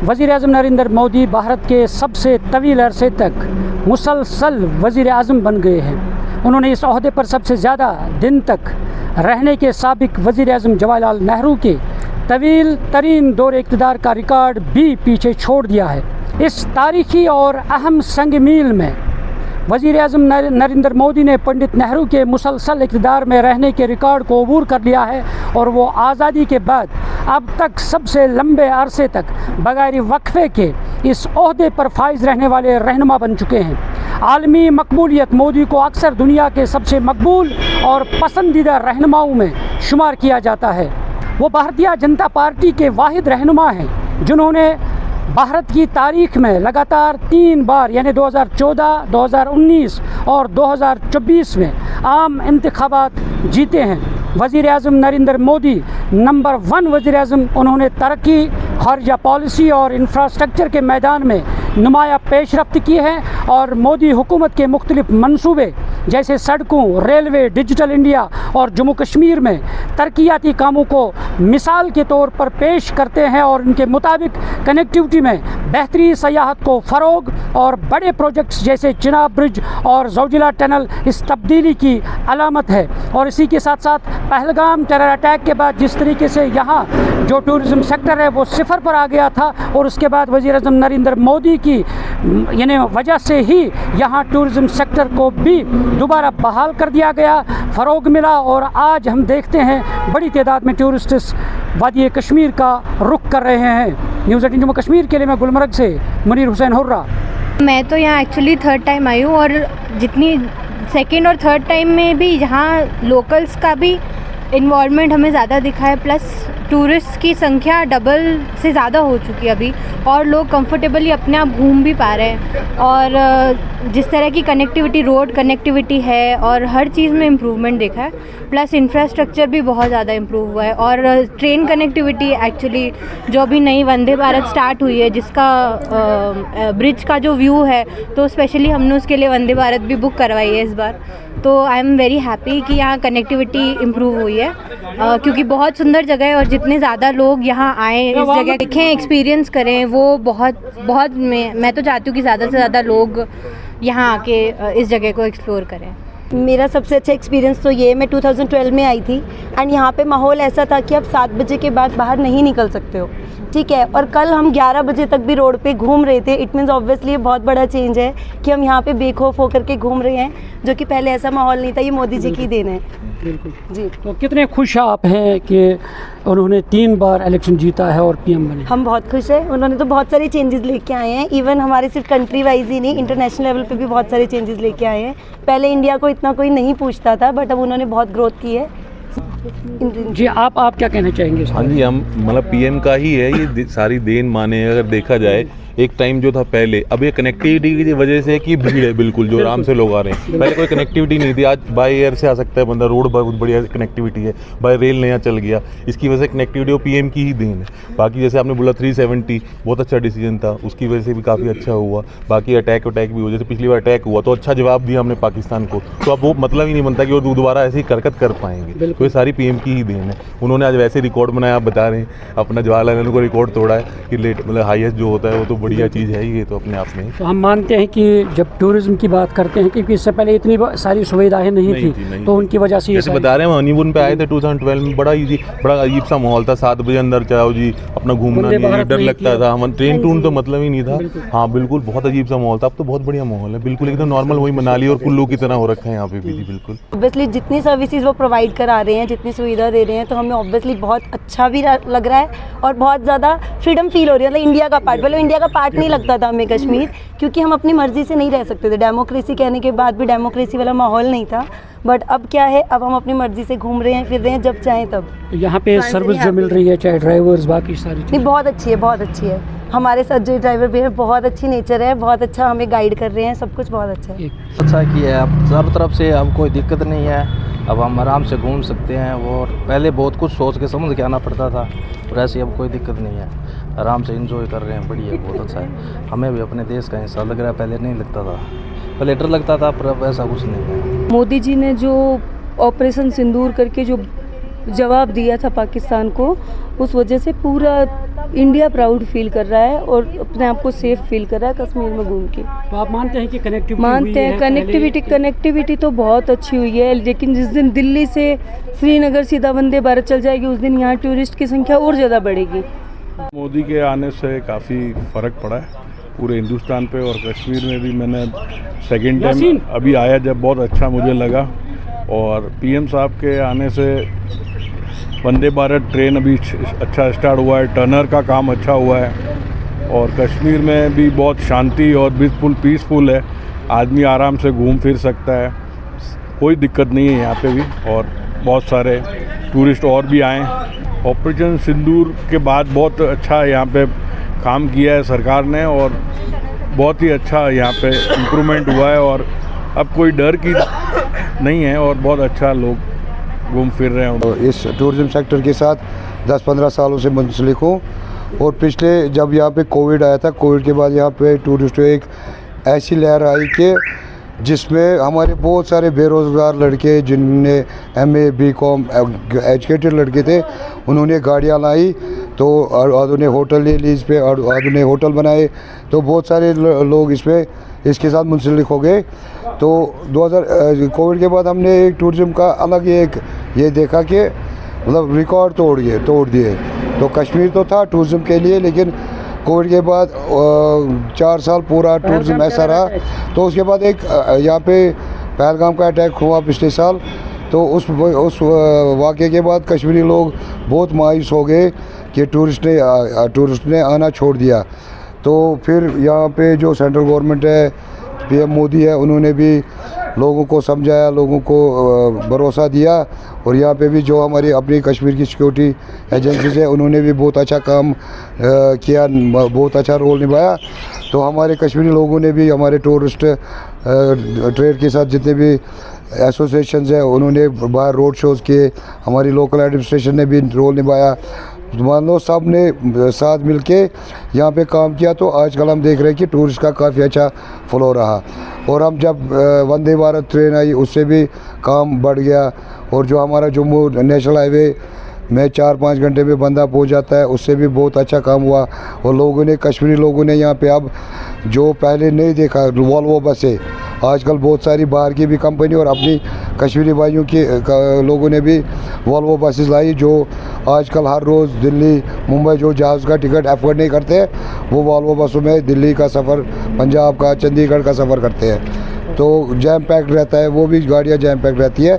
वज़ीर-ए-आज़म नरेंद्र मोदी भारत के सबसे तवील अरसे तक मुसलसल वज़ीर-ए-आज़म बन गए हैं। उन्होंने इस ओहदे पर सबसे ज़्यादा दिन तक रहने के साबिक वज़ीर-ए-आज़म जवाहरलाल नेहरू के तवील तरीन दौर इक़्तिदार का रिकॉर्ड भी पीछे छोड़ दिया है। इस तारीख़ी और अहम संग मील में वज़ीर-ए-आज़म नरेंद्र मोदी ने पंडित नेहरू के मुसलसल इक़्तिदार में रहने के रिकॉर्ड को अबूर कर लिया है और वो आज़ादी के बाद अब तक सबसे लंबे अरसे तक बगैर वक्फे के इस ओहदे पर फाइज रहने वाले रहनुमा बन चुके हैं। आलमी मकबूलियत मोदी को अक्सर दुनिया के सबसे मकबूल और पसंदीदा रहनुमाओं में शुमार किया जाता है। वो भारतीय जनता पार्टी के वाहिद रहनुमा हैं जिन्होंने भारत की तारीख में लगातार 3 बार यानी 2014, 2019 और 2024 में आम इंतखाबात जीते हैं। वज़ीर-ए-आज़म नरेंद्र मोदी नंबर 1 वज़ीर-ए-आज़म, उन्होंने तरक्की, खारजा पॉलिसी और इंफ्रास्ट्रक्चर के मैदान में नुमाया पेशरफ्त की है और मोदी हुकूमत के मुख्तलिफ मंसूबे जैसे सड़कों, रेलवे, डिजिटल इंडिया और जम्मू कश्मीर में तरक्याती कामों को मिसाल के तौर पर पेश करते हैं और उनके मुताबिक कनेक्टिविटी में बेहतरी, सयाहत को फ़रोग और बड़े प्रोजेक्ट्स जैसे चिनाब ब्रिज और ज़ौजिला टनल इस तब्दीली की अलामत है। और इसी के साथ साथ पहलगाम टेरर अटैक के बाद जिस तरीके से यहाँ जो टूरिज़म सेक्टर है वो सिफर पर आ गया था और उसके बाद वज़ीर-ए-आज़म नरेंद्र मोदी की यानी वजह से ही यहाँ टूरिज़म सेक्टर को भी दोबारा बहाल कर दिया गया, फ़रोग मिला और आज हम देखते हैं बड़ी तादाद में टूरिस्ट्स वादी कश्मीर का रुख कर रहे हैं। न्यूज़ 18 जम्मू कश्मीर के लिए मैं गुलमर्ग से मुनीर हुसैन हुर्रा। मैं तो यहाँ एक्चुअली 3rd टाइम आई हूँ और जितनी 2nd और 3rd टाइम में भी यहाँ लोकल्स का भी इन्वॉल्वमेंट हमें ज़्यादा दिखा है, प्लस टूरिस्ट की संख्या डबल से ज़्यादा हो चुकी है अभी और लोग कंफर्टेबली अपने आप घूम भी पा रहे हैं। और जिस तरह की कनेक्टिविटी, रोड कनेक्टिविटी है और हर चीज़ में इम्प्रूवमेंट देखा है, प्लस इंफ्रास्ट्रक्चर भी बहुत ज़्यादा इम्प्रूव हुआ है। और ट्रेन कनेक्टिविटी एक्चुअली जो अभी नई वंदे भारत स्टार्ट हुई है जिसका ब्रिज का जो व्यू है तो स्पेशली हमने उसके लिए वंदे भारत भी बुक करवाई है इस बार। तो आई एम वेरी हैप्पी कि यहाँ कनेक्टिविटी इम्प्रूव हुई है क्योंकि बहुत सुंदर जगह है और जितने ज़्यादा लोग यहाँ आएँ, इस जगह देखें, एक्सपीरियंस करें, वो बहुत मैं तो चाहती हूँ कि ज़्यादा से ज़्यादा लोग यहाँ आके इस जगह को एक्सप्लोर करें। मेरा सबसे अच्छा एक्सपीरियंस तो ये, मैं 2012 में आई थी एंड यहाँ पे माहौल ऐसा था कि आप 7 बजे के बाद बाहर नहीं निकल सकते हो, ठीक है। और कल हम 11 बजे तक भी रोड पे घूम रहे थे। इट मीन्स ऑब्वियसली ये बहुत बड़ा चेंज है कि हम यहाँ पे बेखौफ होकर के घूम रहे हैं, जो कि पहले ऐसा माहौल नहीं था। ये मोदी जी की देन है। बिल्कुल जी। तो कितने खुश आप हैं कि उन्होंने 3 बार इलेक्शन जीता है और पीएम बने? हम बहुत खुश हैं। उन्होंने तो बहुत सारे चेंजेस लेके आए हैं, इवन हमारे सिर्फ कंट्री वाइज ही नहीं, इंटरनेशनल लेवल पे भी बहुत सारे चेंजेस लेके आए हैं। पहले इंडिया को इतना कोई नहीं पूछता था बट अब उन्होंने बहुत ग्रोथ की है। जी, आप क्या कहना चाहेंगे? हाँ जी, हम मतलब पीएम का ही है ये सारी देन माने अगर देखा जाए। एक टाइम जो था पहले, अब ये कनेक्टिविटी की वजह से कि भीड़ है बिल्कुल, जो आराम से लोग आ रहे हैं। पहले कोई कनेक्टिविटी नहीं थी, आज बाय एयर से आ सकता है बंदा, रोड बहुत बढ़िया कनेक्टिविटी है, बाय रेल नया चल गया, इसकी वजह से कनेक्टिविटी वो पीएम की ही देन है। बाकी जैसे आपने बोला 370 बहुत अच्छा डिसीजन था, उसकी वजह से भी काफ़ी अच्छा हुआ। बाकी अटैक भी हुआ, जैसे पिछली बार अटैक हुआ तो अच्छा जवाब दिया हमने पाकिस्तान को, तो अब वो मतलब ही नहीं बनता कि वो दोबारा ऐसी हरकत कर पाएंगे। तो ये सारी पीएम की ही देन है। उन्होंने आज वैसे रिकॉर्ड बनाया, आप बता रहे हैं अपना जवाहरलाल नेहरू को रिकॉर्ड तोड़ा है कि मतलब हाईएस्ट जो होता है वो तो बढ़िया चीज़ है ये तो अपने आप में। तो हम मानते हैं कि जब टूरिज्म की बात करते हैं, क्योंकि इससे पहले इतनी सारी सुविधाएं नहीं थी तो उनकी वजह से जैसे बता रहे हैं, हम हनीमून पे आए थे 2012 में, बड़ा अजीब सा माहौल था। 7 बजे अंदर जाओ जी, अपना घूमना नहीं, डर लगता था। हम ट्रेन टून तो मतलब ही नहीं था। हाँ बिल्कुल, बहुत अजीब सा माहौल था। अब तो बहुत बढ़िया माहौल है, बिल्कुल एकदम नॉर्मल, वही मनाली और कुल्लू की तरह हो रखा है यहाँ पे भी। बिल्कुल ऑब्वियसली जितनी सर्विसेज वो प्रोवाइड करा रहे हैं, जितनी सुविधा दे रहे हैं, तो हमें ऑब्वियसली बहुत अच्छा भी लग रहा है और बहुत ज़्यादा फ्रीडम फील हो रही है। मतलब इंडिया का पार्ट, पहले इंडिया का पार्ट नहीं लगता था हमें कश्मीर, क्योंकि हम अपनी मर्जी से नहीं रह सकते थे। डेमोक्रेसी कहने के बाद भी डेमोक्रेसी वाला माहौल नहीं था, बट अब क्या है, अब हम अपनी मर्जी से घूम रहे हैं, फिर रहे हैं, जब चाहें तब। यहाँ पे सर्विस जो मिल रही है, चाहे ड्राइवर्स, बाकी सारी चीज़ें बहुत अच्छी है, बहुत अच्छी है। हमारे साथ जो ड्राइवर भी है बहुत अच्छी नेचर है, बहुत अच्छा हमें गाइड कर रहे हैं, सब कुछ बहुत अच्छा है। अच्छा किया है, अब चारों तरफ से अब कोई दिक्कत नहीं है, अब हम आराम से घूम सकते हैं। और पहले बहुत कुछ सोच के समझ के आना पड़ता था, और ऐसी अब कोई दिक्कत नहीं है, आराम से एंजॉय कर रहे हैं, बढ़िया, बहुत अच्छा है। हमें भी अपने देश का हिस्सा लग रहा है, पहले नहीं लगता था, पहले डर लगता था, पर अब ऐसा कुछ नहीं है। मोदी जी ने जो ऑपरेशन सिंदूर करके जो जवाब दिया था पाकिस्तान को, उस वजह से पूरा इंडिया प्राउड फील कर रहा है और अपने आप को सेफ फील कर रहा है कश्मीर में घूम के। तो आप मानते हैं कि कनेक्टिविटी मानते हैं कनेक्टिविटी तो बहुत अच्छी हुई है, लेकिन जिस दिन दिल्ली से श्रीनगर सीधा वंदे भारत चल जाएगी उस दिन यहाँ टूरिस्ट की संख्या और ज़्यादा बढ़ेगी। मोदी के आने से काफ़ी फ़र्क पड़ा है पूरे हिंदुस्तान पे, और कश्मीर में भी मैंने सेकंड टाइम अभी आया जब बहुत अच्छा मुझे लगा। और पीएम साहब के आने से वंदे भारत ट्रेन अभी अच्छा स्टार्ट हुआ है, टनर का काम अच्छा हुआ है, और कश्मीर में भी बहुत शांति और बिल्कुल पीसफुल है, आदमी आराम से घूम फिर सकता है, कोई दिक्कत नहीं है यहाँ पे भी। और बहुत सारे टूरिस्ट और भी आए। ऑपरेशन सिंदूर के बाद बहुत अच्छा यहाँ पे काम किया है सरकार ने, और बहुत ही अच्छा यहाँ पे इम्प्रूवमेंट हुआ है, और अब कोई डर की नहीं है, और बहुत अच्छा लोग घूम फिर रहे हैं। तो इस टूरिज़्म सेक्टर के साथ 10-15 सालों से मुंसलिक हूँ, और पिछले जब यहाँ पे कोविड आया था, कोविड के बाद यहाँ पे टूरिस्टों एक ऐसी लहर आई कि जिसमें हमारे बहुत सारे बेरोज़गार लड़के जिनने MA BCom एजुकेटेड लड़के थे, उन्होंने गाड़ियाँ लाई, तो और उन्हें होटल ले लीज पे, और उन्हें होटल बनाए, तो बहुत सारे लोग इसके साथ मुंसलिक हो गए। तो 2000 कोविड के बाद हमने एक टूरिज़्म का अलग एक ये देखा कि मतलब रिकॉर्ड तोड़ दिए। तो कश्मीर तो था टूरिज़्म के लिए, लेकिन कोविड के बाद 4 साल पूरा टूरिज़्म ऐसा रहा। तो उसके बाद एक यहाँ पे पहलगाम का अटैक हुआ पिछले साल, तो उस वाक़े के बाद कश्मीरी लोग बहुत मायूस हो गए कि टूरिस्ट ने आना छोड़ दिया। तो फिर यहाँ पे जो सेंट्रल गवर्नमेंट है, PM मोदी है, उन्होंने भी लोगों को समझाया, लोगों को भरोसा दिया, और यहाँ पे भी जो हमारी अपनी कश्मीर की सिक्योरिटी एजेंसीज है उन्होंने भी बहुत अच्छा काम किया, बहुत अच्छा रोल निभाया। तो हमारे कश्मीरी लोगों ने भी, हमारे टूरिस्ट ट्रेड के साथ जितने भी एसोसिएशंस हैं उन्होंने बाहर रोड शोज़ किए, हमारी लोकल एडमिनिस्ट्रेशन ने भी रोल निभाया। मान लो सब ने साथ मिलके यहाँ पे काम किया, तो आजकल हम देख रहे हैं कि टूरिस्ट का काफ़ी अच्छा फ्लो रहा। और हम जब वंदे भारत ट्रेन आई उससे भी काम बढ़ गया, और जो हमारा जम्मू नेशनल हाईवे में 4-5 घंटे में बंदा पहुँच जाता है, उससे भी बहुत अच्छा काम हुआ। और लोगों ने, कश्मीरी लोगों ने यहाँ पे अब जो पहले नहीं देखा, वॉल्वो बसें, आजकल बहुत सारी बाहर की भी कंपनी और अपनी कश्मीरी भाइयों की लोगों ने भी वॉल्वो बसेस लाई, जो आजकल हर रोज़ दिल्ली मुंबई जो जहाज़ का टिकट अफोर्ड नहीं करते, वो वॉल्वो बसों में दिल्ली का सफ़र, पंजाब का, चंडीगढ़ का सफ़र करते हैं। तो जैम पैक्ड रहता है, वो भी गाड़ियाँ जैम पैक्ड रहती है।